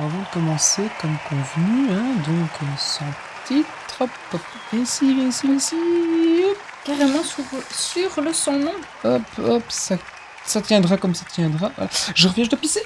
Avant de commencer, comme convenu, hein, donc sans titre, hop, hop, ici, ici, ici, Carrément sur le son nom. hop, hop, ça tiendra comme ça tiendra. Voilà. Je reviens, je dois pisser.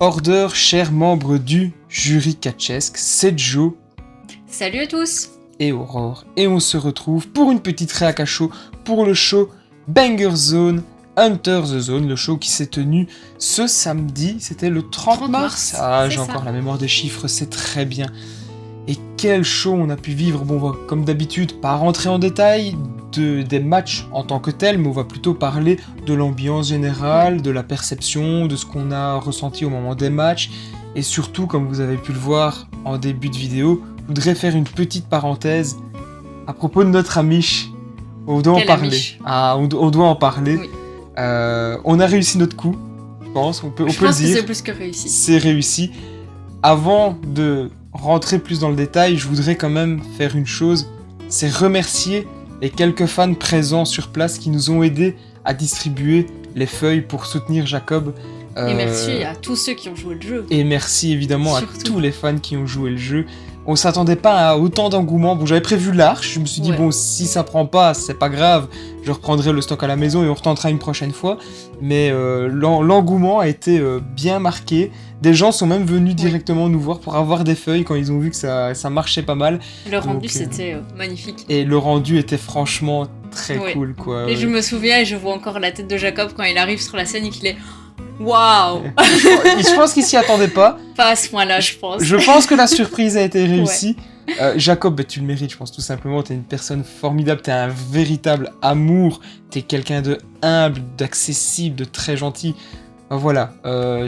Order, chers membres du jury catchesque, c'est Joe Salut à tous. et Aurore. Et on se retrouve pour une petite réac à chaud pour le show Banger Zone, Hunter the Zone, le show qui s'est tenu ce samedi, c'était le 30 mars. Ah, c'est j'ai ça. encore la mémoire des chiffres, c'est très bien. Et quel show on a pu vivre. Bon, on va, comme d'habitude, pas rentrer en détail des matchs en tant que tels, mais on va plutôt parler de l'ambiance générale, de la perception, de ce qu'on a ressenti au moment des matchs. Et surtout, comme vous avez pu le voir en début de vidéo, je voudrais faire une petite parenthèse à propos de notre Amish. On doit en Quel parler. Amish ? Ah, on doit en parler. Oui. On a réussi notre coup, je pense, on peut Je le pense que dire. c'est plus que réussi. C'est réussi. Avant de rentrer plus dans le détail, je voudrais quand même faire une chose, c'est remercier les quelques fans présents sur place qui nous ont aidés à distribuer les feuilles pour soutenir Jacob. Et merci à tous ceux qui ont joué le jeu. Et merci évidemment à Surtout. tous les fans qui ont joué le jeu. On s'attendait pas à autant d'engouement. Bon, j'avais prévu l'arche, je me suis dit, Ouais. bon, si ça prend pas, c'est pas grave, je reprendrai le stock à la maison et on retentera une prochaine fois. Mais l'engouement a été bien marqué. Des gens sont même venus directement nous voir pour avoir des feuilles quand ils ont vu que ça marchait pas mal. Le rendu, Donc, c'était magnifique. Et le rendu était franchement très Ouais. cool, quoi. Et je me souviens, et je vois encore la tête de Jacob quand il arrive sur la scène et qu'il est waouh. Je pense qu'il s'y attendait pas. Pas à ce point-là, je pense. Je pense que la surprise a été réussie. Jacob, bah, tu le mérites, je pense tout simplement. T'es une personne formidable, t'es un véritable amour. T'es quelqu'un de humble, d'accessible, de très gentil. Voilà,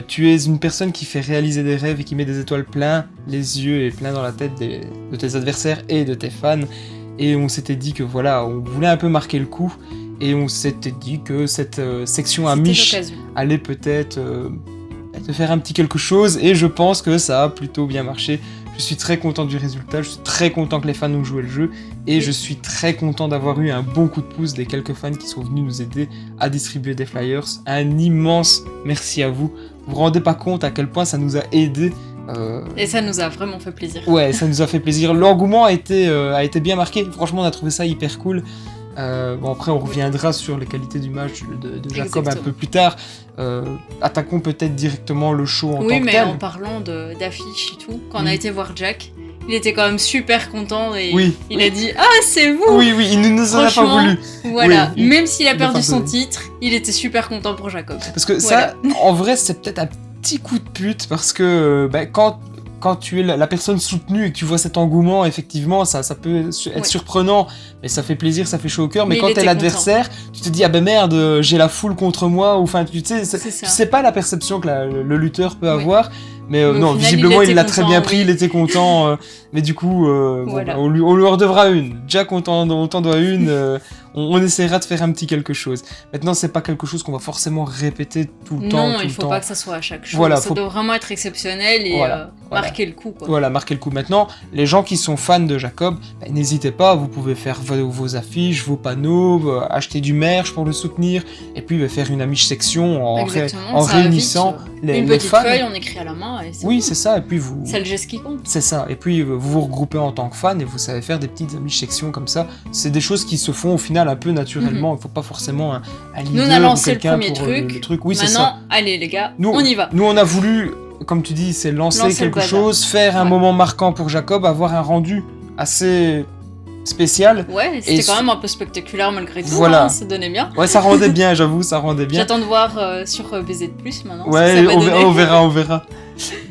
tu es une personne qui fait réaliser des rêves et qui met des étoiles plein les yeux et plein dans la tête de tes adversaires et de tes fans. Et on s'était dit que voilà, on voulait un peu marquer le coup. Et on s'était dit que cette section à C'était Mich l'occasion. allait peut-être te faire un petit quelque chose, et je pense que ça a plutôt bien marché. Je suis très content du résultat, je suis très content que les fans ont joué le jeu, et je suis très content d'avoir eu un bon coup de pouce des quelques fans qui sont venus nous aider à distribuer des flyers. Un immense merci à vous. Vous vous rendez pas compte à quel point ça nous a aidés. Et ça nous a vraiment fait plaisir. Ouais, ça nous a fait plaisir. L'engouement a été bien marqué. Franchement, on a trouvé ça hyper cool. Bon, après, on reviendra sur les qualités du match de Jacob un Exactement. peu plus tard. Attaquons peut-être directement le show en Oui, tant que mais tel. en parlant d'affiches et tout, quand on Oui. a été voir Jack, il était quand même super content et Oui. il a dit « Ah, c'est vous !» Oui, oui, il ne nous en a pas Franchement, voulu. Voilà, Oui, même s'il a il a perdu pas son voulu. titre, il était super content pour Jacob. Parce que ça, en vrai, c'est peut-être un petit coup de pute, parce que quand tu es la personne soutenue et que tu vois cet engouement, effectivement, ça peut être Ouais. surprenant, mais ça fait plaisir, ça fait chaud au cœur. Mais Mais quand il t'es était l'adversaire, tu te dis, ah ben merde, j'ai la foule contre moi, ou enfin, tu sais, C'est tu ça. sais pas la perception que le lutteur peut Oui. avoir, Mais au non, final, visiblement, il il l'a était très content, bien pris, oui. il était content. Mais du coup, Voilà. on lui en redevra une. Jack, on t'en doit une. On essaiera de faire un petit quelque chose. Maintenant, c'est pas quelque chose qu'on va forcément répéter tout le temps. Non, tout il le faut temps. pas que ça soit à chaque chose. Voilà, Ça faut- doit vraiment être exceptionnel et Voilà. marquer le coup, quoi. Voilà, marquez le coup. Maintenant, les gens qui sont fans de Jacob, n'hésitez pas, vous pouvez faire vos affiches, vos panneaux, acheter du merch pour le soutenir, et puis faire une amiche section Exactement, en ça va réunissant vite. les Une les petite fans. feuille, on écrit à la main et c'est Oui, bon. c'est ça, et puis vous... C'est le geste qui compte. C'est ça, et puis vous vous regroupez en tant que fan et vous savez faire des petites amiches sections comme ça. C'est des choses qui se font au final un peu naturellement, il faut pas forcément un Nous, leader on a ou lancé le quelqu'un premier pour truc. le truc. Oui, c'est ça. Maintenant, allez les gars, Nous- on y va. Nous, on a voulu, comme tu dis, c'est lancer Lancer le quelque bazar. chose, faire un Ouais. moment marquant pour Jacob, avoir un rendu assez spécial. Ouais, c'était Et quand même un peu spectaculaire malgré tout. Voilà. Hein, ça donnait bien. Ouais, ça rendait bien, j'avoue, ça rendait bien. J'attends de voir sur BZ Plus maintenant. Ouais, ce que ça va on donner. verra, on verra.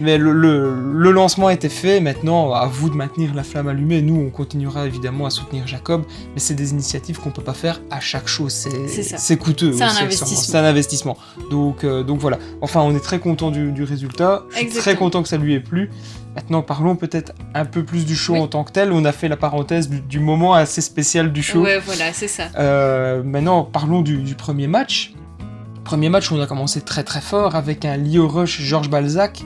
Mais le lancement a été fait, maintenant à vous de maintenir la flamme allumée. Nous, on continuera évidemment à soutenir Jacob, mais c'est des initiatives qu'on peut pas faire à chaque chose. C'est ça. C'est coûteux. C'est un aussi, investissement. C'est un investissement. Donc voilà. Enfin, on est très content du résultat. Je suis très Exactement. content que ça lui ait plu. Maintenant, parlons peut-être un peu plus du show Oui. en tant que tel. On a fait la parenthèse du moment assez spécial du show. Ouais, voilà, c'est ça. Maintenant, parlons du premier match. Premier match, on a commencé très très fort avec un Lio Rush Georges Balzac.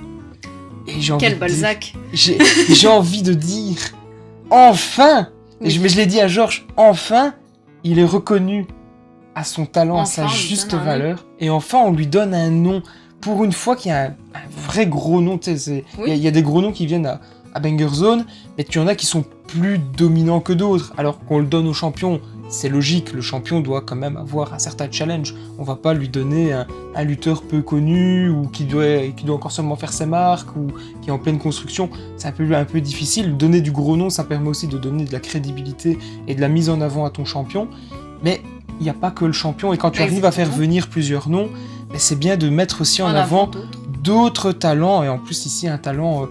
Et j'ai envie Quel de dire- Balzac. j'ai envie de dire, enfin, Oui. mais je l'ai dit à Georges, enfin, il est reconnu à son talent, à sa Enfin, on lui juste donne un valeur. Et enfin, on lui donne un nom. Pour une fois qu'il y a un vrai gros nom, tu sais, Oui. il y a des gros noms qui viennent à Banger Zone, mais tu en as qui sont plus dominants que d'autres. Alors qu'on le donne au champion, c'est logique, le champion doit quand même avoir un certain challenge. On va pas lui donner un lutteur peu connu ou qui doit encore seulement faire ses marques ou qui est en pleine construction. C'est un peu difficile. Donner du gros nom, ça permet aussi de donner de la crédibilité et de la mise en avant à ton champion. Mais il n'y a pas que le champion, et quand tu arrives à faire Exactement. venir plusieurs noms, ben c'est bien de mettre aussi en avant d'autres. d'autres talents, et en plus ici un talent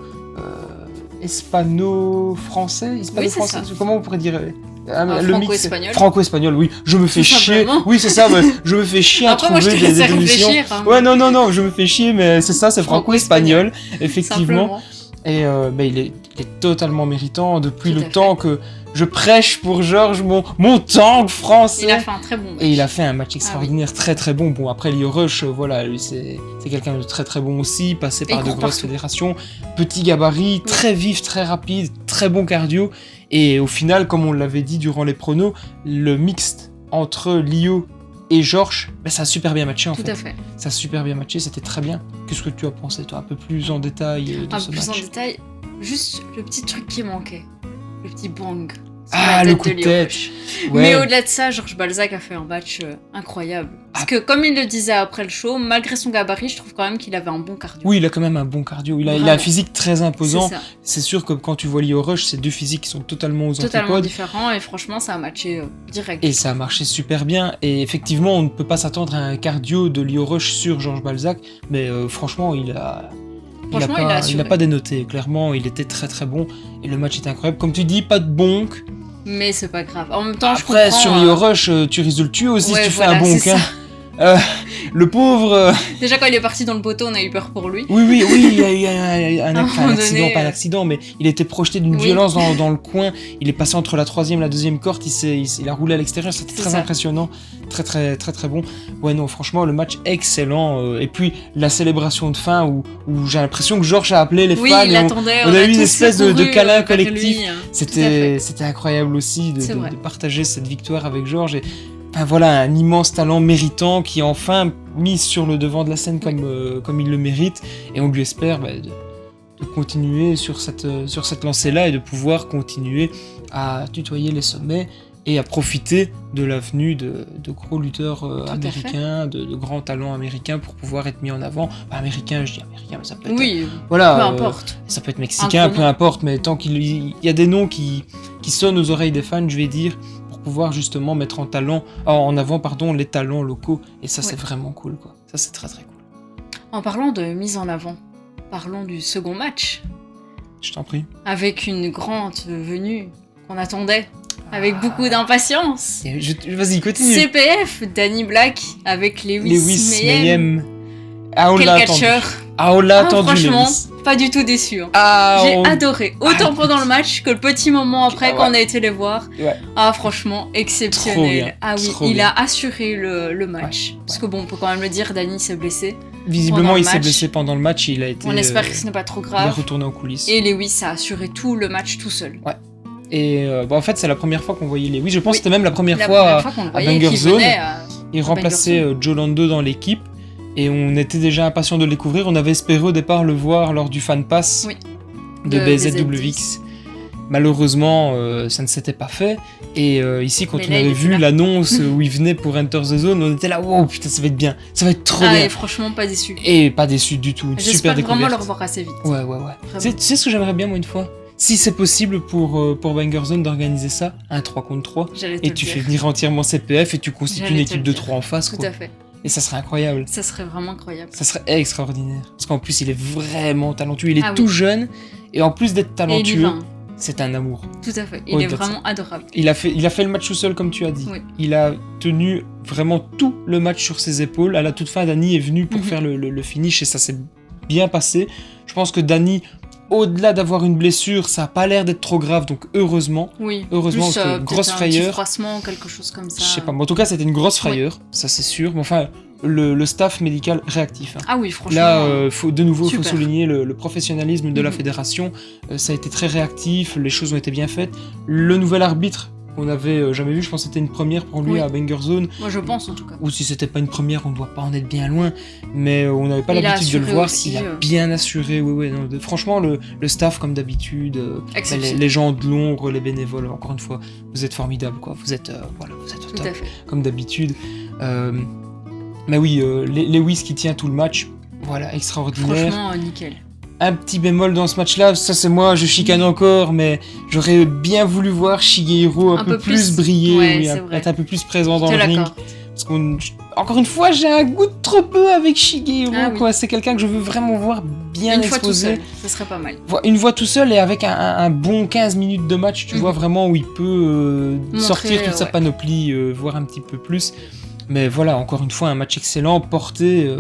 hispano-français, hispano-français, c'est ça. comment on pourrait dire Un le mix franco-espagnol. franco-espagnol, oui, je me fais Tout chier, simplement. oui c'est ça, ouais, je me fais chier à Après, moi, je trouver te laisse des émissions. réfléchir. Hein, Ouais, non, je me fais chier, mais c'est ça, c'est franco-espagnol, effectivement. Simplement. Et il est totalement méritant depuis Tout le à temps que je prêche pour Georges, mon tank français. Il a fait un très bon match. Et il a fait un match Ah extraordinaire, très très bon. Bon, après Lio Rush, voilà, lui c'est quelqu'un de très très bon aussi, passé Et par il de court grosses partout. fédérations, petit gabarit, très vif, très rapide, très bon cardio. Et au final, comme on l'avait dit durant les pronos, le mixte entre Lio et Georges, ben, ça a super bien matché en Tout fait. à fait. Ça a super bien matché, c'était très bien. Qu'est-ce que tu as pensé, toi, un peu plus en détail de Un ce peu plus en match? détail, juste le petit truc qui manquait. Le petit bang. sur Ah, la le coup de Lio tête. Rush. Ouais. Mais au-delà de ça, Georges Balzac a fait un match incroyable. Parce que comme il le disait après le show, malgré son gabarit, je trouve quand même qu'il avait un bon cardio. Oui, il a quand même un bon cardio. Il a un Vraiment. physique très c'est imposant. ça. C'est sûr que quand tu vois Lio Rush, c'est deux physiques qui sont totalement aux Totalement antipodes. différent et franchement, ça a matché direct. Et ça a marché super bien. Et effectivement, on ne peut pas s'attendre à un cardio de Lio Rush sur Georges Balzac. Mais franchement, il a Franchement, il a assuré. pas dénoté. Clairement, il était très très bon. Et le match était incroyable. Comme tu dis, pas de bonk. Mais c'est pas grave. En même temps, je Après, comprends. sur Lio Rush, tu risques de le tuer aussi ouais, si tu voilà, fais un bonk. c'est Hein. Le pauvre. Déjà, quand il est parti dans le poteau, on a eu peur pour lui. Oui, il y a eu un À un moment accident, donné, pas un accident, mais il était projeté d'une Oui. violence dans le coin. Il est passé entre la troisième et la deuxième corde, il a roulé à l'extérieur, c'était C'est très ça. impressionnant, très bon. Ouais, non, franchement, le match excellent. Et puis la célébration de fin où j'ai l'impression que Georges a appelé les Oui, fans. il et attendait. on a eu une tous espèce de couru, câlin vers collectif. lui, hein. C'était incroyable aussi C'est vrai. de partager cette victoire avec Georges. Et ben voilà, un immense talent méritant qui est enfin mis sur le devant de la scène comme il le mérite. Et on lui espère de continuer sur cette lancée-là et de pouvoir continuer à tutoyer les sommets et à profiter de la venue de gros lutteurs à américains, de grands talents américains pour pouvoir être mis en avant. Enfin, américain, je dis américain, mais ça peut être... Oui, Voilà, peu importe. ça peut être mexicain, Un gros peu nom. importe, mais tant qu'il y a des noms qui sonnent aux oreilles des fans, je vais dire, pour pouvoir justement mettre en avant les talents locaux. Et ça, c'est Ouais. vraiment cool, quoi. Ça, c'est très très cool. En parlant de mise en avant, parlons du second match. Je t'en prie. Avec une grande venue qu'on attendait avec beaucoup d'impatience. Et vas-y, continue. CPF, Danny Black avec Lewis Lewis Mayhem. Mayhem. Ah, on Quel l'a attendu. catcheur. Ah, on l'a attendu, Franchement, Lewis. pas du tout déçu. Hein. Ah, J'ai adoré, autant pendant le match que le petit moment après Ah, quand ouais. on a été les voir. Ouais. Ah franchement, exceptionnel. bien, Ah oui, trop il bien. a assuré le match. Ouais, Parce que bon, on peut quand même le dire, Dani s'est blessé. Visiblement, Pendant le il s'est match. blessé pendant le match, il a été... On espère que ce n'est pas trop il est grave. retourné en coulisses. Et Lewis a assuré tout le match tout seul. Et en fait, c'est la première fois qu'on voyait Lewis. Je pense Oui. que c'était même la première La fois. première fois qu'on le voyait, Banger qu'il Zone, venait à... Il remplaçait Joe Lando dans l'équipe. Et on était déjà impatient de le découvrir. On avait espéré au départ le voir lors du Fan Pass Oui. de De BZWX. Malheureusement, ça ne s'était pas fait. Et ici, quand Mais on là, il avait était vu là. l'annonce où il venait pour Enter the Zone, on était là, wow, putain, ça va être bien. Ça va être trop Ah, bien. et franchement, pas déçu. Et pas déçu du tout. Une super J'espère vraiment découverte. le revoir assez vite. Ouais. Tu sais ce que j'aimerais bien, moi, une fois? Si c'est possible pour Banger Zone d'organiser ça, un 3 contre 3, J'allais te et le tu dire. fais venir entièrement CPF et tu constitues une J'allais te équipe le de dire. 3 en face, Tout quoi. à fait. Et ça serait incroyable. Ça serait vraiment incroyable. Ça serait extraordinaire. Parce qu'en plus, il est vraiment talentueux. Il est Ah oui. tout jeune, et en plus d'être Et il y talentueux, va. Hein. c'est un amour. Tout à fait. Il Ouais, est peut-être vraiment adorable. Il a fait le match tout seul, comme tu as dit. Oui. Il a tenu vraiment tout le match sur ses épaules. À la toute fin, Dani est venu pour Mhm. faire le finish, et ça s'est bien passé. Je pense que Dani, au-delà d'avoir une blessure, ça a pas l'air d'être trop grave, donc heureusement. Oui. Heureusement, Plus, parce que peut-être grosse un frayeur. petit froissement, quelque chose comme ça. Je sais pas, mais en tout cas, c'était une grosse frayeur, ça c'est sûr. Mais enfin, le staff médical réactif. Hein. Ah oui, franchement. Là, de nouveau, il faut super. souligner le professionnalisme de la Mhm. fédération. Ça a été très réactif, les choses ont été bien faites. Le nouvel arbitre, qu'on avait jamais vu, je pense que c'était une première pour lui Oui. à Banger Zone. Moi, je pense en tout cas. Ou si c'était pas une première, on doit pas en être bien loin. Mais on n'avait pas Il a l'habitude de le assuré voir. aussi, Il a bien assuré, franchement, le staff, comme d'habitude, Exceptionnel. les gens de l'ombre, les bénévoles, encore une fois, vous êtes formidables, quoi. Vous êtes au Tout top, à fait. comme d'habitude. Mais oui, Lewis qui tient tout le match, voilà, extraordinaire. Franchement, nickel. Un petit bémol dans ce match-là, ça c'est moi, je chicane encore, mais j'aurais bien voulu voir Shigeru un peu plus briller, ouais, oui, c'est vrai. être un peu plus présent dans Je le te ring. l'accorde. Parce encore une fois, j'ai un goût de trop peu avec Shigeru, Ah oui. quoi. C'est quelqu'un que je veux vraiment voir bien Une fois tout exposé. seul, ce serait pas mal. Une fois tout seul et avec un bon 15 minutes de match, tu Mhm. vois vraiment où il peut Montrer, sortir toute sa ouais. panoplie, voir un petit peu plus. Mais voilà, encore une fois, un match excellent, porté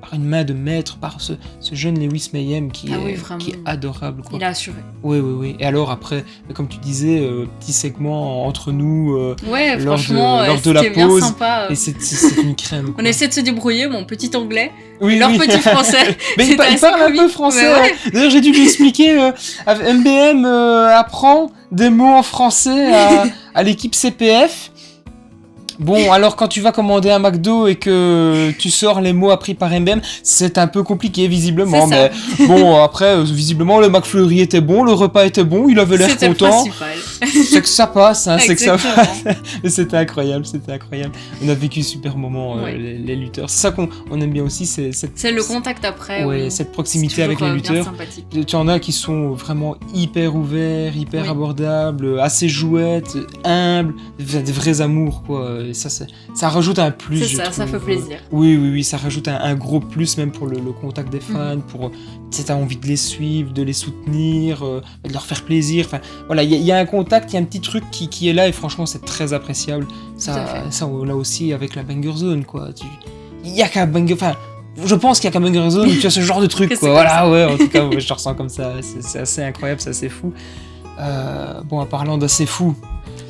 par une main de maître, par ce jeune Lewis Mayhem qui, Ah oui, est, vraiment. qui est adorable, quoi. Il a assuré. Oui. Et alors après, comme tu disais, petit segment entre nous, Ouais, lors de- franchement, lors de la c'était bien pause, sympa. et c'est une crème, On quoi. essaie de se débrouiller, mon petit anglais, Oui, leur oui. petit français. Mais il C'était parle assez un peu comique. français. Mais ouais. D'ailleurs, j'ai dû lui expliquer. MBM apprend des mots en français à l'équipe CPF. Bon, alors quand tu vas commander un McDo et que tu sors les mots appris par MBM, c'est un peu compliqué visiblement. C'est Mais bon, après, visiblement, le McFlurry était bon, le repas était bon, il avait l'air C'était le content. principal. C'est que ça passe, hein, c'est que ça Exactement. passe. Mais c'était incroyable. On a vécu un super moment, Ouais. les lutteurs. C'est ça qu'on aime bien aussi, c'est cette C'est le contact après. Ouais, où cette proximité c'est avec les toujours, bien lutteurs. sympathique. Tu en as qui sont vraiment hyper ouverts, hyper Oui. abordables, assez jouettes, humbles, des vrais amours, quoi. Et ça rajoute un plus. C'est je ça, ça trouve. fait plaisir. Oui, ça rajoute un gros plus même pour le contact des fans, pour, tu sais, t'as envie de les suivre, de les soutenir, de leur faire plaisir. Enfin, voilà, il y a un contact, il y a un petit truc qui est là et franchement, c'est très appréciable. Tout à fait. Ça, là aussi, avec la Banger Zone, quoi. Il y a qu'un Banger... Enfin, je pense qu'il y a qu'un Banger Zone où tu as ce genre de truc, Que quoi. c'est Voilà, ouais, en tout cas, ouais, je le ressens comme ça. C'est assez incroyable, c'est assez fou. Bon, en parlant d'assez fou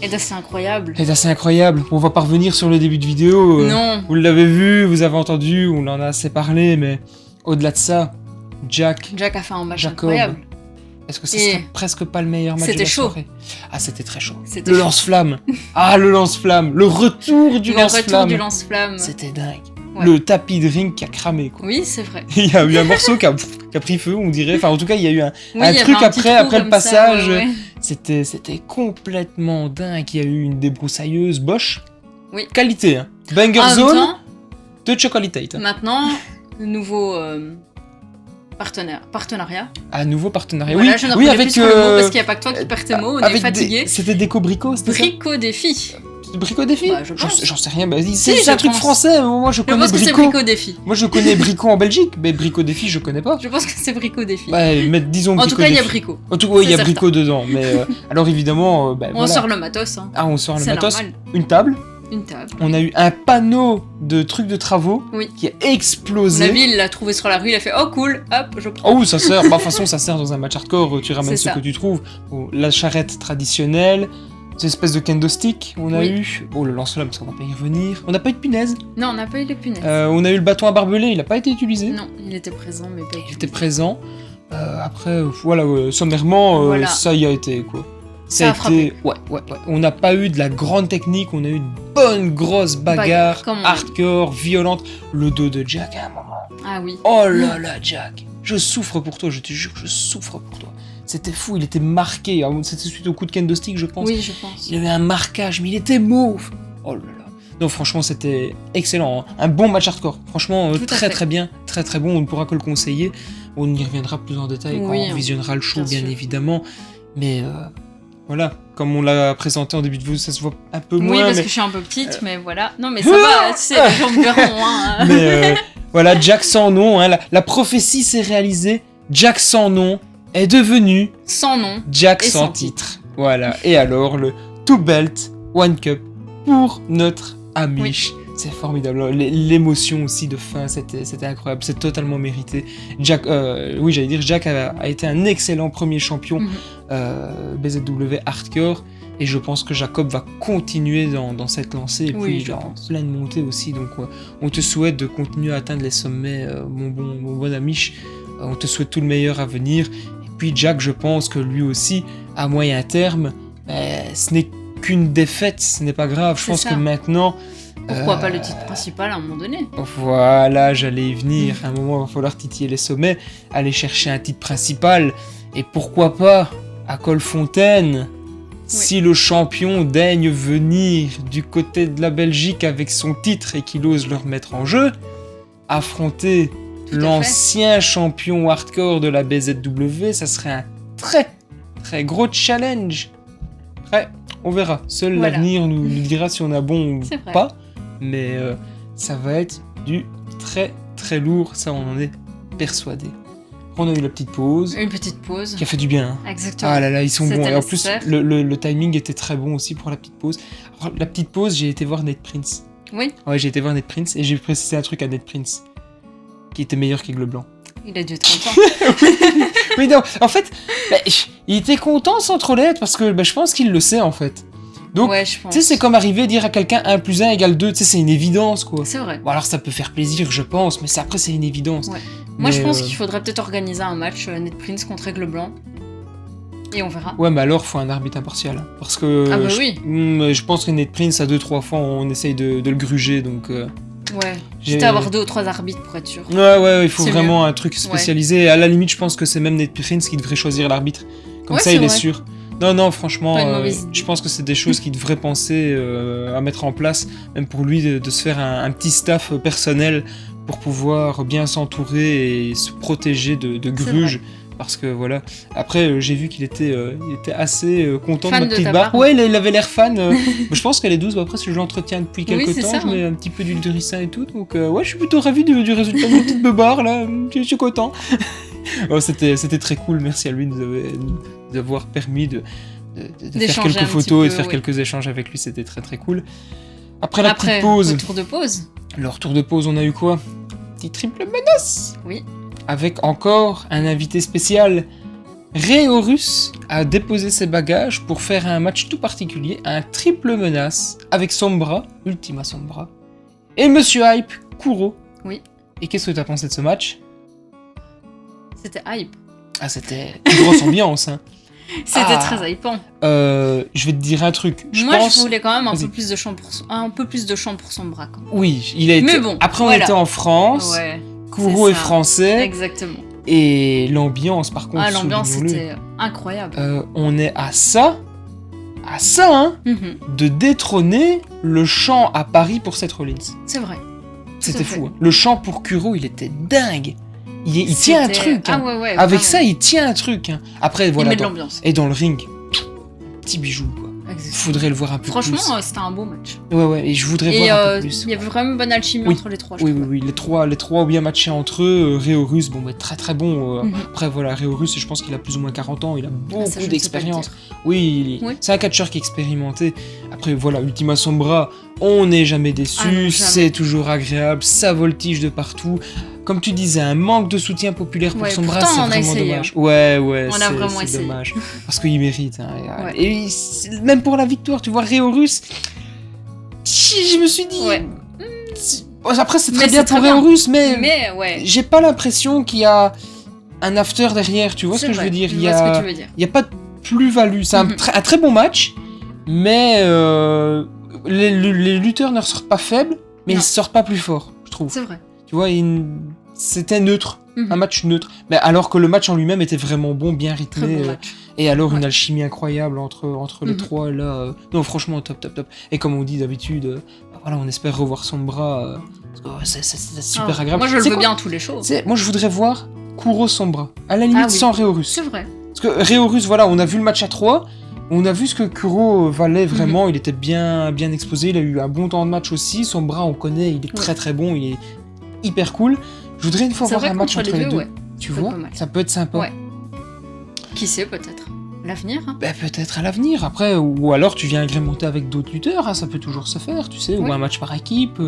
Et c'est incroyable. et d'assez incroyable, on va pas revenir sur le début de vidéo. Non. Vous l'avez vu, vous avez entendu, on en a assez parlé, mais au-delà de ça, Jack Jack a fait un match Jacob, incroyable. est-ce que ce Et serait presque pas le meilleur match de c'était la chaud. soirée? Ah, c'était très chaud. C'était Le chaud. lance-flamme. Ah, le lance-flamme. Le retour du Le retour lance-flamme. du lance-flamme. C'était dingue. Ouais. Le tapis de ring qui a cramé, quoi. Oui, c'est vrai. Il y a eu un morceau qui a pris feu, on dirait. Enfin, en tout cas, il y a eu un Oui, il y avait truc un petit après trou le comme passage. ça, ouais. C'était complètement dingue. Il y a eu une débroussailleuse Bosch. Oui. Qualité, hein. Banger En même Zone temps, de Chocolitate. maintenant, nouveau partenariat. Un nouveau partenariat. Voilà, oui, je n'en oui, plus avec sur le mot parce qu'il n'y a pas que toi qui perds tes mots, on est avec fatigué. C'était Déco Brico, c'était ça? Brico défi. Brico Défi? Bah, je pense. J'en sais rien. Bah, Si, c'est je un truc pense. français. Moi, je Je connais pense que c'est Brico. Brico défi. Moi, je connais Brico en Belgique, mais Brico Défi, je connais pas. Je pense que c'est Brico défi. Ouais, mais disons En Brico tout cas, il y a Défi. Brico. En tout cas, oui, il y a C'est Brico dedans. Mais alors, évidemment, On voilà. sort le matos. Hein. Ah, on sort le C'est matos. normal. Une table, Une table. On a eu un panneau de trucs de travaux Oui. qui a explosé. La ville l'a trouvé sur la rue, il a fait oh cool, hop, je prends. Oh oui, ça sert. Bah, de toute façon, ça sert dans un match hardcore. Tu ramènes C'est ce ça. que tu trouves. Bon, la charrette traditionnelle, cette espèce de kendo stick, on a Oui. eu. Oh, le lance-flamme, parce qu'on va pas y revenir. On n'a pas eu de punaise. Non, on n'a pas eu les punaises. On a eu le bâton à barbelé, il n'a pas été utilisé. Non, il était présent, mais pas Il utilisé. était présent. Après, voilà, sommairement, Voilà. ça y a été, quoi. Ça a frappé. Ouais. On n'a pas eu de la grande technique, on a eu de bonnes grosses bagarres, Bagarre, comme on hardcore, violentes. Le dos de Jack à un moment. Ah oui. Oh là là, Jack. Je souffre pour toi, je te jure, je souffre pour toi. C'était fou, il était marqué. C'était suite au coup de kendo stick, je pense. Oui, je pense. Il avait un marquage, mais il était mauve. Oh là là. Non, franchement, c'était excellent. Hein. Un bon match hardcore. Franchement, Tout à très fait. très bien. Très très bon. On ne pourra que le conseiller. On y reviendra plus en détail quand Oui, on hein. visionnera le show, Bien bien sûr. évidemment. Mais voilà, comme on l'a présenté en début de vidéo, ça se voit un peu Oui, moins. parce mais que je suis un peu petite, mais voilà. Non, mais ça va, tu sais, les gens me verront. Hein. mais, voilà, Jack sans nom. Hein, la prophétie s'est réalisée. Jack sans nom est devenu Sans nom. Jack Et sans sans titre. Voilà. Et alors, le 2 belt, 1 cup pour notre Amish. C'est formidable. L'émotion aussi de fin, c'était incroyable. C'est totalement mérité. Jack, oui, j'allais dire, Jack a été un excellent premier champion BZW Hardcore. Et je pense que Jacob va continuer dans cette lancée. Et Oui, puis, je il est en pense. pleine montée aussi. Donc, on te souhaite de continuer à atteindre les sommets, mon bon Amish. On te souhaite tout le meilleur à venir. Et puis, Jack, je pense que lui aussi, à moyen terme, ce n'est qu'une défaite. Ce n'est pas grave. Je C'est pense ça. que maintenant. Pourquoi pas le titre principal à un moment donné? Voilà, j'allais y venir. À un moment, il va falloir titiller les sommets, aller chercher un titre principal. Et pourquoi pas, à Colfontaine, si le champion daigne venir du côté de la Belgique avec son titre et qu'il ose le remettre en jeu, affronter Tout à l'ancien champion hardcore de la BZW, ça serait un très très gros challenge. Après, on verra. Seul Voilà. l'avenir nous dira si on a bon ou C'est vrai. pas. Mais ça va être du très très lourd, ça on en est persuadé. On a eu la petite pause, Une petite pause. qui a fait du bien. Hein. Exactement. Ah là là, ils sont C'était bons. Et en plus, nécessaire. le timing était très bon aussi pour la petite pause. Alors, la petite pause, j'ai été voir Nate Prince. Oui, Ouais, j'ai été voir Nate Prince et j'ai précisé un truc à Nate Prince qui était meilleur qu'Aigle Blanc. il a dû être content. Oui, non, en fait, il était content sans trop l'être parce que je pense qu'il le sait en fait. Donc, Ouais, je pense. tu sais, c'est comme arriver à dire à quelqu'un 1 + 1 = 2, tu sais, c'est une évidence quoi. C'est vrai. Bon, alors ça peut faire plaisir, je pense, mais après, c'est une évidence. Ouais. Moi, je Mais, pense qu'il faudrait peut-être organiser un match Ned Prince contre Aigle Blanc. Et on verra. Ouais, mais alors, faut un arbitre impartial. Hein, parce que. Ah bah oui. Je pense que Nate Prince, à 2-3 fois, on essaye de le gruger, donc. Ouais. J'ai- Quitte à avoir 2 ou 3 arbitres pour être sûr. Ouais, il faut C'est vraiment un truc spécialisé. À la limite, je pense que c'est même Nate Prince qui devrait choisir l'arbitre. Comme Ouais, ça, c'est il est vrai. sûr. Non, franchement, Pas une mauvaise idée. je pense que c'est des choses qu'il devrait penser à mettre en place, même pour lui, de se faire un petit staff personnel pour pouvoir bien s'entourer et se protéger de gruges. Parce que voilà. Après, j'ai vu qu'il était assez content Fan de ma de petite ta barbe. barbe. Ouais, il avait l'air fan. Je pense qu'elle est douce. Après, je l'entretiens depuis Oui, quelques c'est temps. ça, Je mets un petit peu d'huile de ricin et tout. Donc, ouais, je suis plutôt ravi du résultat de ma petite beubare là. Je suis content. Oh, c'était très cool. Merci à lui de nous avoir permis de faire D'échanger quelques un photos petit et de peu, faire oui. quelques échanges avec lui. C'était très très cool. Après la Après, petite pause, retour de pause. le retour de pause, on a eu quoi? Petit triple menace. Oui. Avec encore un invité spécial. Réorus a déposé ses bagages pour faire un match tout particulier, un triple menace, avec Sombra, Ultima Sombra, et Monsieur Hype, Kuro. Oui. Et qu'est-ce que tu as pensé de ce match? C'était hype. Ah, c'était une grosse ambiance. Hein. C'était Ah. très hypant. Je vais te dire un truc. Je Moi, pense... je voulais quand même un Vas-y. peu plus de champ pour son bras. Quand même. Oui, il a été... Mais bon, Après, on voilà. était en France, Ouais, Kuro c'est est ça. français, exactement. et l'ambiance, par contre, Ah, l'ambiance, soulignons-le. c'était incroyable. On est à ça, hein, Mhm. de détrôner le chant à Paris pour Seth Rollins. C'est vrai. C'était à fait. fou. Hein. Le chant pour Kuro, il était dingue. Il tient un C'était- truc. Ah Hein. ouais, ouais. Avec vraiment. ça, il tient un truc. Hein. Après, Il voilà. met de l'ambiance. Et dans le ring, petit bijou, quoi. Faudrait le voir un peu plus. Franchement, c'était un beau match. Ouais, et je voudrais voir un peu plus. Il y avait vraiment une bonne alchimie entre les trois. Oui, les trois ont bien matché entre eux. Réorus, très très bon. Après, voilà, Réorus, je pense qu'il a plus ou moins 40 ans, il a beaucoup d'expérience. Oui, c'est un catcheur qui est expérimenté. Après, voilà, Ultima Sombra, on n'est jamais déçu, c'est toujours agréable, ça voltige de partout. Comme tu disais, un manque de soutien populaire pour Sombra, c'est vraiment dommage. Ouais, c'est dommage. Parce qu'il mérite. Et même pour la victoire, tu vois, Réorus, je me suis dit... Ouais. Après, c'est très bien pour Réorus, mais j'ai pas l'impression qu'il y a un after derrière, tu vois ce que je veux dire. Il y a pas de plus-value. C'est un très bon match, mais les lutteurs ne sortent pas faibles, mais ils sortent pas plus fort, je trouve. C'est vrai. Tu vois, c'était neutre, un match neutre. Mais alors que le match en lui-même était vraiment bon, bien rythmé. Et alors une alchimie incroyable entre les trois là. Non, franchement, top. Et comme on dit d'habitude, voilà, on espère revoir Sombra. C'est super agréable. Moi, je le veux bien tous les shows. Moi, je voudrais voir Kuro Sombra. À la limite, sans Réorus. C'est vrai. Parce que Réorus, voilà, on a vu le match à 3. On a vu ce que Kuro valait vraiment. Il était bien exposé. Il a eu un bon temps de match aussi. Sombra, on connaît, il est très très bon. Il est hyper cool. Je voudrais une fois voir un match entre les deux. Tu vois, ça peut être sympa. Ouais. Qui sait, peut-être. L'avenir, hein. Peut-être à l'avenir, après, ou alors tu viens agrémenter avec d'autres lutteurs, hein, ça peut toujours se faire, tu sais, ou un match par équipe.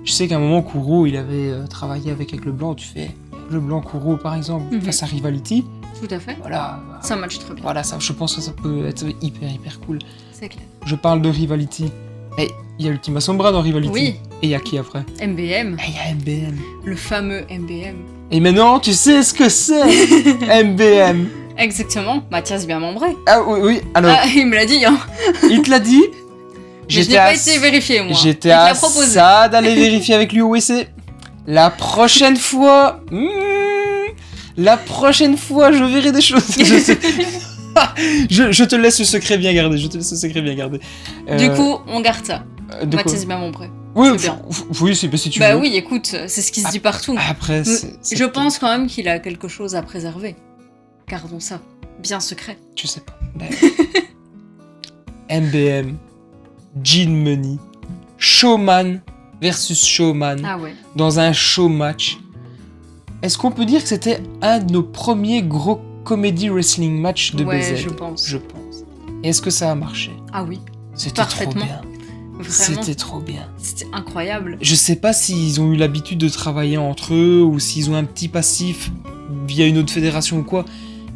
Je sais qu'à un moment, Kuro, il avait travaillé avec le Blanc, tu fais le Blanc Kuro par exemple, face à Rivality. Tout à fait. Voilà. Ça match très bien. Voilà, je pense que ça peut être hyper cool. C'est clair. Je parle de Rivality. Et il y a Ultima Sombra dans Rivality. Oui. Et il y a qui après? MBM. Et il y a MBM. Le fameux MBM. Et maintenant, tu sais ce que c'est MBM. Exactement, Mathias bien membré. Ah oui, alors... il me l'a dit, hein. Il te l'a dit. Je n'ai pas été vérifié, moi. J'étais à ça d'aller vérifier avec lui où c'est. La prochaine fois... la prochaine fois, je verrai des choses. Je te laisse le secret bien gardé. Du coup, on garde ça. Mathias bien membré. Oui, si tu veux. Oui, écoute, c'est ce qui se dit partout. Après, je pense quand même qu'il a quelque chose à préserver. Gardons ça, bien secret. Je sais pas. MBM, Gin Money, Showman versus Showman, dans un show match. Est-ce qu'on peut dire que c'était un de nos premiers gros comedy wrestling match de BZ? Je pense. Et est-ce que ça a marché? Ah oui, c'était trop bien. Vraiment. C'était trop bien. C'était incroyable. Je sais pas s'ils ont eu l'habitude de travailler entre eux ou s'ils ont un petit passif via une autre fédération ou quoi.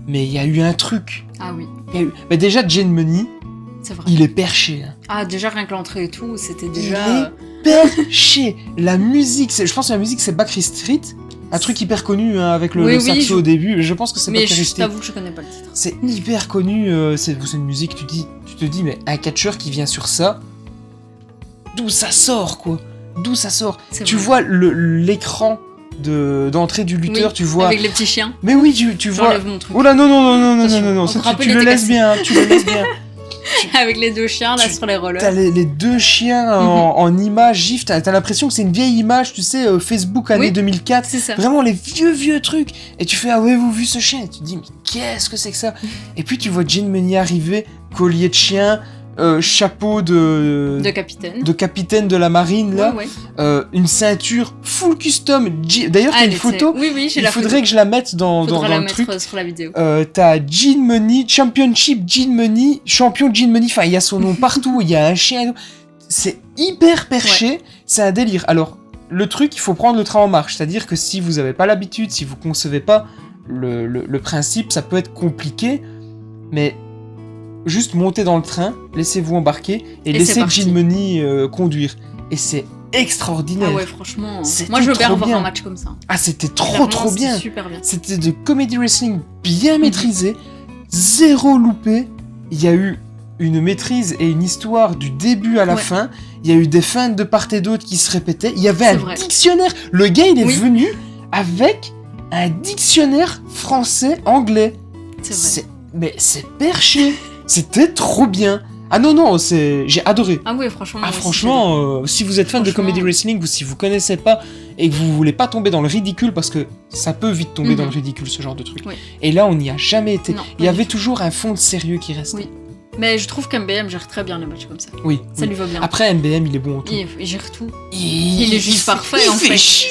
Mais il y a eu un truc. Ah oui. Mais déjà, Gin Money, il est perché. Hein. Ah, déjà, rien que l'entrée et tout, c'était déjà... Il est perché. La musique, je pense que la musique, c'est Backstreet Street. Un truc hyper connu hein, avec le saxo au début. Je pense que c'est Backstreet Street. Mais je t'avoue que je connais pas le titre. C'est hyper connu. C'est une musique, tu te dis, mais un catcheur qui vient sur ça, d'où ça sort, quoi. Tu vois l'écran d'entrée du lutteur, tu vois... Avec les petits chiens. Mais oui, tu vois... Oh là, non, tu le laisses bien, Avec les deux chiens, là, sur les rollers. T'as les deux chiens en image GIF, t'as l'impression que c'est une vieille image, tu sais, Facebook année 2004. C'est ça. Vraiment, les vieux trucs. Et tu fais, ah ouais, vous vu ce chien? Et tu te dis, mais qu'est-ce que c'est que ça? Et puis tu vois Gin Money arriver, collier de chien... chapeau de capitaine de la marine là, une ceinture full custom. D'ailleurs t'as une photo. Il faudrait que je la mette dans le truc. Sur la vidéo. T'as Gin Money Championship, Gin Money champion Gin Money. Enfin il y a son nom partout. Il y a un chien. C'est hyper perché. C'est un délire. Alors le truc, il faut prendre le train en marche. C'est-à-dire que si vous avez pas l'habitude, si vous concevez pas le principe, ça peut être compliqué. Mais juste montez dans le train, laissez-vous embarquer et laissez Gin Money conduire. Et c'est extraordinaire. Ah ouais, franchement. Moi, je veux bien revoir un match comme ça. Ah, c'était trop bien. C'était super bien. C'était de comedy wrestling bien maîtrisé, zéro loupé. Il y a eu une maîtrise et une histoire du début à la fin. Il y a eu des feintes de part et d'autre qui se répétaient. Il y avait un dictionnaire. Le gars, il est venu avec un dictionnaire français-anglais. C'est vrai. Mais c'est perché. C'était trop bien. Ah non, j'ai adoré. Ah oui, franchement. Ah franchement, si vous êtes fan de comedy wrestling ou si vous connaissez pas et que vous voulez pas tomber dans le ridicule, parce que ça peut vite tomber dans le ridicule, ce genre de truc. Et là, on n'y a jamais été. Il y avait toujours un fond de sérieux qui restait. Mais je trouve qu'MBM gère très bien les matchs comme ça. Oui. Ça lui va bien. Après, MBM, il est bon en tout. Il gère tout. Il est juste parfait, il en fait. fait chier.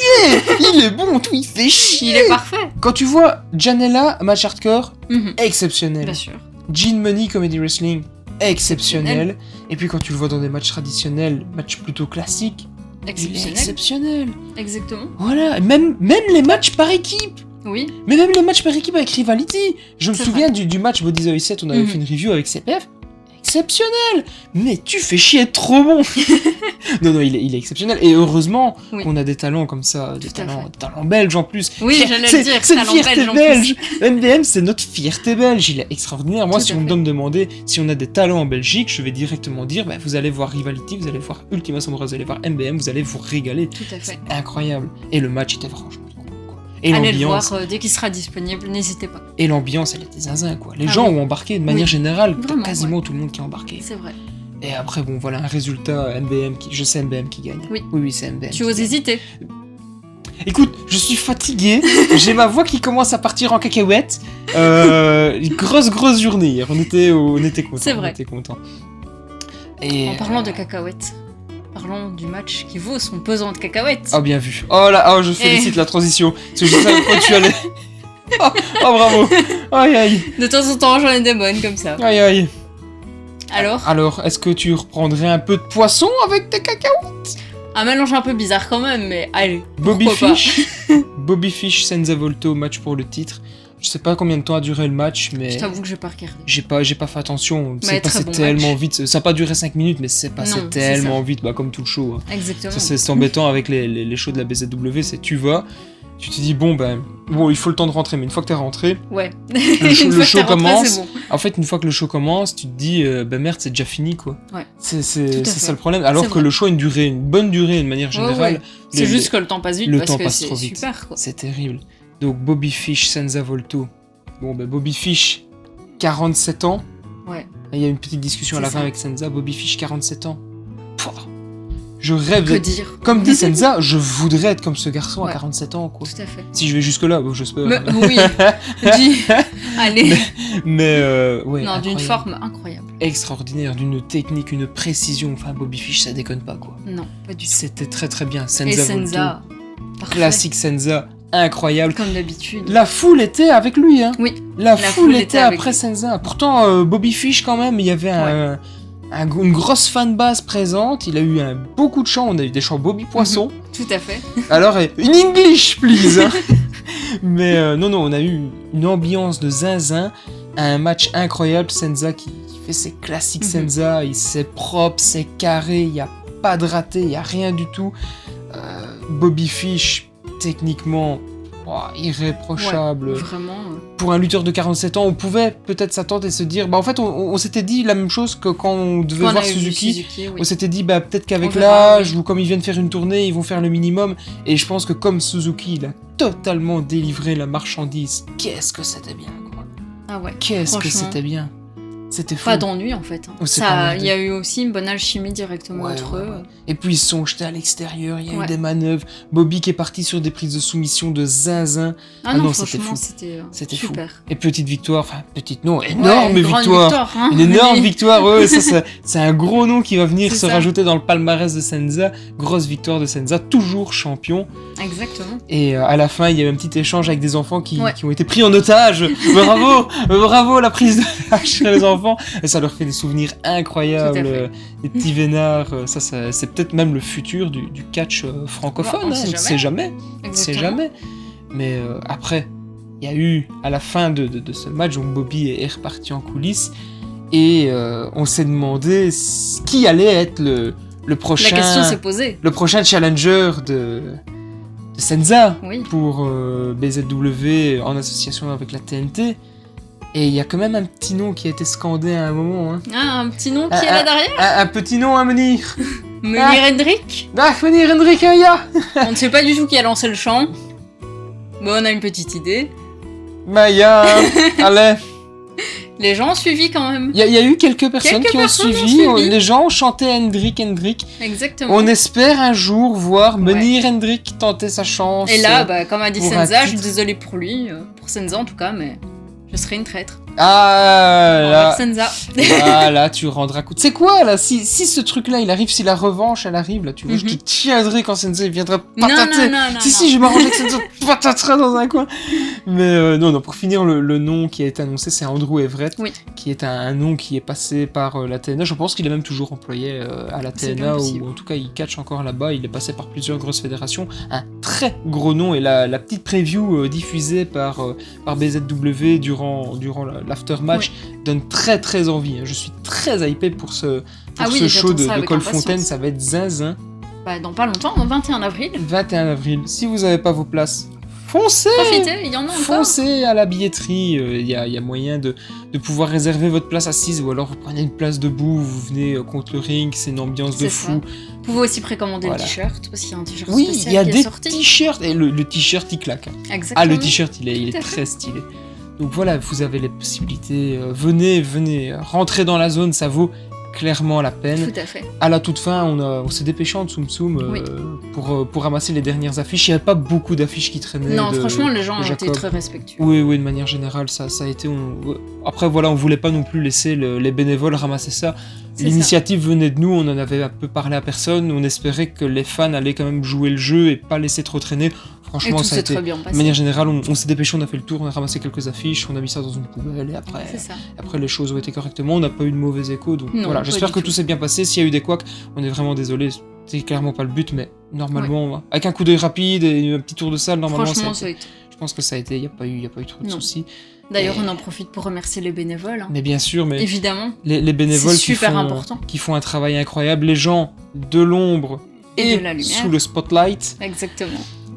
Il est bon en tout, il fait chier. Il est parfait. Quand tu vois Janela, match hardcore, exceptionnel. Bien sûr. Gene Money Comedy Wrestling, exceptionnel. Et puis quand tu le vois dans des matchs traditionnels, matchs plutôt classiques, il est exceptionnel. Exactement. Voilà, même les matchs par équipe. Oui. Mais même les matchs par équipe avec Rivality. Je me C'est souviens du match Body the 7, on avait fait une review avec CPF. Exceptionnel. Mais tu fais chier être trop bon. non, il est exceptionnel. Et heureusement qu'on a des talents comme ça, des talents belges en plus. Oui, j'allais le dire, c'est une fierté belge. MBM, c'est notre fierté belge. Il est extraordinaire. Moi, si on doit me demander si on a des talents en Belgique, je vais directement dire, vous allez voir Rivality, vous allez voir Ultima Sombra, vous allez voir MBM, vous allez vous régaler. Tout à fait. C'est incroyable. Et le match était franchement... Et allez le voir dès qu'il sera disponible, n'hésitez pas. Et l'ambiance, elle était zinzin, quoi. Les gens ont embarqué de manière générale, quasiment tout le monde qui a embarqué. C'est vrai. Et après, bon, voilà, un résultat, MBM qui... Je sais MBM qui gagne. Oui, c'est MBM. Tu oses hésiter. Écoute, je suis fatigué, j'ai ma voix qui commence à partir en cacahuète. Grosse journée hier, on était contents. C'est vrai. On était contents. Et en parlant de cacahuètes, parlons du match qui vaut son pesant de cacahuètes. Oh, bien vu. Oh là, je félicite la transition. Parce que je savais pas où tu allais. Oh, bravo. Aïe. De temps en temps, j'en ai des bonnes comme ça. Aïe. Alors, est-ce que tu reprendrais un peu de poisson avec tes cacahuètes? Un mélange un peu bizarre quand même, mais allez. Bobby Fish, Senza Volto, match pour le titre. Je sais pas combien de temps a duré le match, mais... Je t'avoue que j'ai pas regardé. J'ai pas fait attention, c'est passé bon tellement vite. Ça a pas duré 5 minutes, mais c'est passé tellement vite, comme tout le show. Exactement. Ça, c'est embêtant avec les shows de la BZW, c'est tu vas, tu te dis bon, il faut le temps de rentrer, mais une fois que t'es rentré, le show commence. Bon. En fait, une fois que le show commence, tu te dis merde, c'est déjà fini, quoi. Ouais. C'est ça le problème. Alors que le show a une bonne durée, de manière générale. C'est juste que le temps passe vite, le parce temps que passe c'est trop vite. super, quoi. C'est terrible. Donc Bobby Fish, Senza Volto. Bon, Bobby Fish, 47 ans. Ouais. Il y a une petite discussion à la fin avec Senza. Bobby Fish, 47 ans. Je rêve d'être... dire Comme dit Senza, je voudrais être comme ce garçon à 47 ans, quoi. Tout à fait. Si je vais jusque-là, j'espère. Oui. Allez. Mais non, d'une forme incroyable. Extraordinaire, d'une technique, une précision. Enfin, Bobby Fish, ça déconne pas, quoi. Non, pas du tout. C'était très bien. Senza Volto. Classique Senza. Incroyable. Comme d'habitude. La foule était avec lui, hein. Oui. La foule était après Senza. Pourtant, Bobby Fish, quand même, il y avait une grosse fanbase présente. Il a eu beaucoup de chants. On a eu des chants Bobby Poisson. Tout à fait. Alors, une English, please. Hein. Mais non, on a eu une ambiance de zinzin. Un match incroyable. Senza qui fait ses classiques Senza. C'est propre, c'est carré. Il n'y a pas de raté, il n'y a rien du tout. Bobby Fish, techniquement irréprochable. Ouais, vraiment. Pour un lutteur de 47 ans, on pouvait peut-être s'attendre et se dire... en fait, on s'était dit la même chose que quand on devait voir Suzuki. On s'était dit, peut-être qu'avec l'âge, ou comme ils viennent faire une tournée, ils vont faire le minimum. Et je pense que comme Suzuki, il a totalement délivré la marchandise. Qu'est-ce que c'était bien, quoi. Ah ouais. Qu'est-ce que c'était bien. C'était fou. Pas d'ennui en fait. Il y a eu aussi une bonne alchimie directement entre eux. Et puis ils se sont jetés à l'extérieur, il y a eu des manœuvres. Bobby qui est parti sur des prises de soumission de zinzin. Ah non, c'était fou. C'était super. Fou. Et petite victoire, énorme victoire. Hein, une énorme victoire, c'est un gros nom qui va venir se rajouter dans le palmarès de Senza. Grosse victoire de Senza, toujours champion. Exactement. Et à la fin, il y a eu un petit échange avec des enfants qui ont été pris en otage. Bravo la prise d'otage sur les enfants. Et ça leur fait des souvenirs incroyables, des petits vénards, c'est peut-être même le futur du catch francophone, on ne sait jamais. Mais après, il y a eu, à la fin de ce match, donc Bobby est reparti en coulisses, et on s'est demandé qui allait être le prochain... La question s'est posée. Le prochain challenger de Senza pour BZW en association avec la TNT. Et il y a quand même un petit nom qui a été scandé à un moment. Hein. Ah, un petit nom qui est là derrière un petit nom à Menhir. Menhir Hendrik. Menhir Hendrik, ya. On ne sait pas du tout qui a lancé le chant. Bon, on a une petite idée. Allez. Les gens ont suivi quand même. Il y a eu quelques personnes qui ont suivi. Les gens ont chanté Hendrik. Exactement. On espère un jour voir Menhir Hendrik tenter sa chance. Et là, comme a dit Senza, je suis désolée pour lui, pour Senza en tout cas, mais... Je serais une traître. Ah là, Senza. ah, là, tu rendras coup. C'est quoi là, si ce truc-là il arrive, si la revanche elle arrive, là, tu vois, je te tiendrai quand Sensei viendra patater. Non. Si, je m'arrangerai que Sensei patatera dans un coin. Mais non, pour finir, le nom qui a été annoncé, c'est Andrew Everett, Oui. qui est un nom qui est passé par la TNA. Je pense qu'il est même toujours employé à la C'est TNA, bien possible. ou en tout cas il catch encore là-bas. Il est passé par plusieurs grosses fédérations. Un très gros nom, et la petite preview diffusée par BZW durant l'aftermatch donne très très envie. Je suis très hypé pour ce show j'attends de ça avec Cole impatience. Fontaine. Ça va être zinzin. Bah, dans pas longtemps, le 21 avril. 21 avril. Si vous n'avez pas vos places, foncez. Profitez, il y en a encore. Foncez à la billetterie, il y a moyen de pouvoir réserver votre place assise, ou alors vous prenez une place debout, vous venez contre le ring, c'est une ambiance de C'est fou. ça. Vous pouvez aussi précommander Voilà. le t-shirt, parce qu'il y a un t-shirt Oui, spécial il y a qui est des sorti. t-shirts, et le t-shirt il claque. Exactement. Ah, le t-shirt il est Tout à fait. très stylé. Donc voilà, vous avez les possibilités, venez, rentrez dans la zone, ça vaut clairement la peine. Tout à fait. À la toute fin, on s'est dépêché en Tsum Tsum Oui. pour ramasser les dernières affiches. Il n'y avait pas beaucoup d'affiches qui traînaient. Non, de- franchement, les gens de ont été Jacob. très respectueux. Oui, de manière générale, ça a été... Après, voilà, on voulait pas non plus laisser les bénévoles ramasser ça. C'est L'initiative venait de nous, on en avait un peu parlé à personne, on espérait que les fans allaient quand même jouer le jeu et pas laisser trop traîner. Et Franchement, tout ça a s'est été... très bien De passé. manière générale, on s'est dépêché, on a fait le tour, on a ramassé quelques affiches, on a mis ça dans une poubelle, et C'est ça. après les choses ont été correctement, on n'a pas eu de mauvais échos, donc Non, voilà, pas j'espère du que tout. tout s'est bien passé. S'il y a eu des couacs, on est vraiment désolé, c'est clairement pas le but, mais normalement, avec un coup d'œil rapide et un petit tour de salle, normalement, Franchement, ça ça a a été- été. je pense que ça a été, il n'y a pas eu trop de Non. soucis. D'ailleurs, Et- on en profite pour remercier les bénévoles. hein. Mais bien sûr, mais Évidemment. les bénévoles C'est qui super font, important. qui font un travail incroyable, les gens de l'ombre Et et de la lumière. sous le spotlight, Exactement.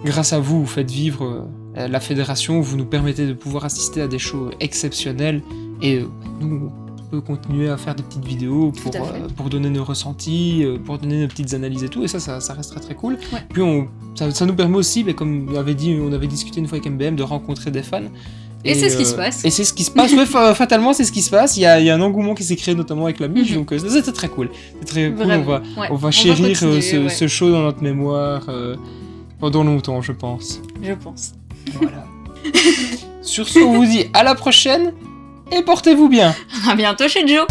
grâce à vous, vous faites vivre la fédération, vous nous permettez de pouvoir assister à des shows exceptionnels, et nous, on peut continuer à faire des petites vidéos Tout à fait. pour donner nos ressentis, pour donner nos petites analyses et tout, et ça reste très très cool. Ouais. Puis ça nous permet aussi, mais comme on avait discuté une fois avec MBM, de rencontrer des fans. Et c'est ce qui se passe. Et c'est ce qui se passe, ouais, fatalement c'est ce qui se passe. Il y a un engouement qui s'est créé notamment avec la Miche, Mhm. donc c'était très cool. C'est très cool, Vraiment. Ouais. on va chérir continuer, ouais. ce show dans notre mémoire pendant longtemps, je pense. Je pense. Voilà. Sur ce, on vous dit à la prochaine et portez-vous bien. À bientôt chez Joe.